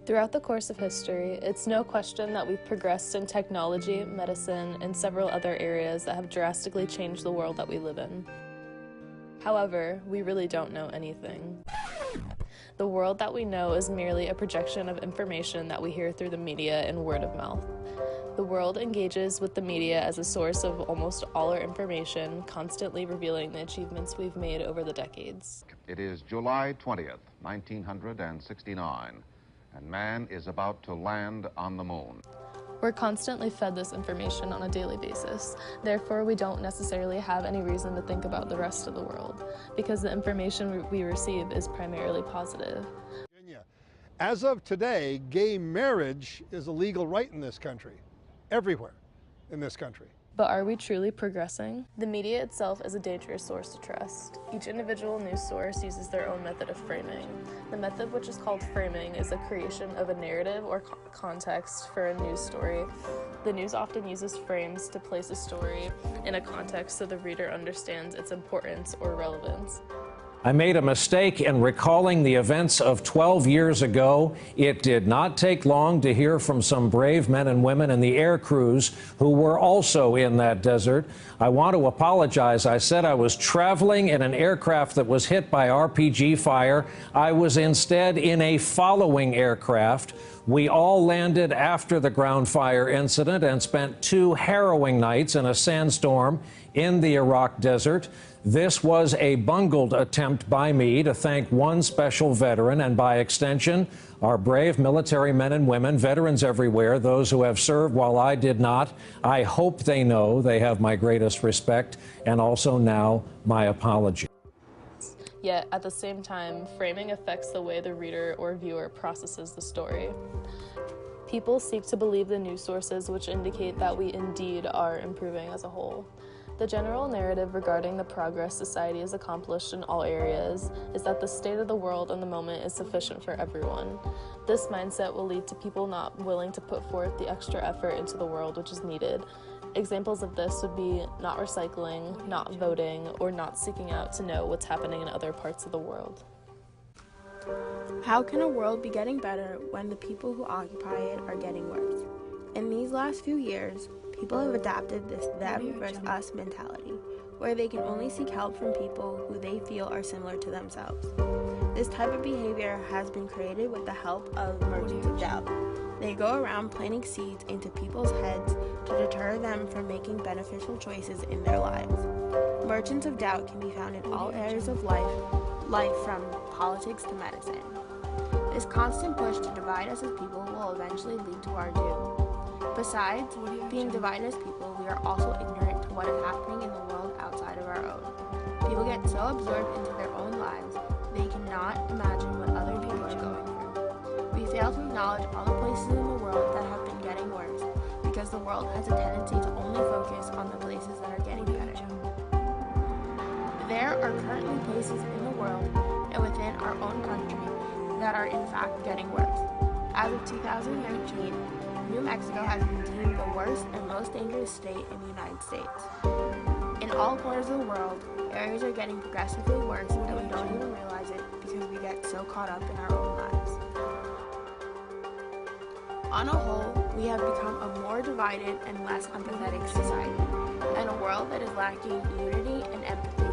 Throughout the course of history, it's no question that we've progressed in technology, medicine, and several other areas that have drastically changed the world that we live in. However, we really don't know anything. The world that we know is merely a projection of information that we hear through the media and word of mouth. The world engages with the media as a source of almost all our information, constantly revealing the achievements we've made over the decades. It is July 20th, 1969, and man is about to land on the moon. We're constantly fed this information on a daily basis. Therefore, we don't necessarily have any reason to think about the rest of the world, because the information we receive is primarily positive. As of today, gay marriage is a legal right in this country, everywhere in this country. But are we truly progressing? The media itself is a dangerous source to trust. Each individual news source uses their own method of framing. The method, which is called framing, is the creation of a narrative or context for a news story. The news often uses frames to place a story in a context so the reader understands its importance or relevance. I made a mistake in recalling the events of 12 years ago. It did not take long to hear from some brave men and women in the air crews who were also in that desert. I want to apologize. I said I was traveling in an aircraft that was hit by RPG fire. I was instead in a following aircraft. We all landed after the ground fire incident and spent 2 harrowing nights in a sandstorm in the Iraq desert. This was a bungled attempt by me to thank one special veteran and, by extension, our brave military men and women, veterans everywhere, those who have served while I did not. I hope they know they have my greatest respect and also now my apology. Yet, at the same time, framing affects the way the reader or viewer processes the story. People seek to believe the news sources which indicate that we indeed are improving as a whole. The general narrative regarding the progress society has accomplished in all areas is that the state of the world in the moment is sufficient for everyone. This mindset will lead to people not willing to put forth the extra effort into the world which is needed. Examples of this would be not recycling, not voting, or not seeking out to know what's happening in other parts of the world. How can a world be getting better when the people who occupy it are getting worse? In these last few years, people have adopted this them versus us mentality, where they can only seek help from people who they feel are similar to themselves. This type of behavior has been created with the help of merchants of doubt. They go around planting seeds into people's heads to deter them from making beneficial choices in their lives. Merchants of doubt can be found in all areas of life from politics to medicine. This constant push to divide us as people will eventually lead to our doom. Besides being divided as people, we are also ignorant to what is happening in the world outside of our own. People get so absorbed into their own lives, they cannot imagine what other people are going through. We fail to acknowledge all the places in the world that have been getting worse, because the world has a tendency to only focus on the places that are getting better. There are currently places in the world and within our own country that are in fact getting worse. As of 2019, New Mexico has been deemed the worst and most dangerous state in the United States. In all corners of the world, areas are getting progressively worse and we don't even realize it because we get so caught up in our own lives. On a whole, we have become a more divided and less empathetic society, and a world that is lacking unity and empathy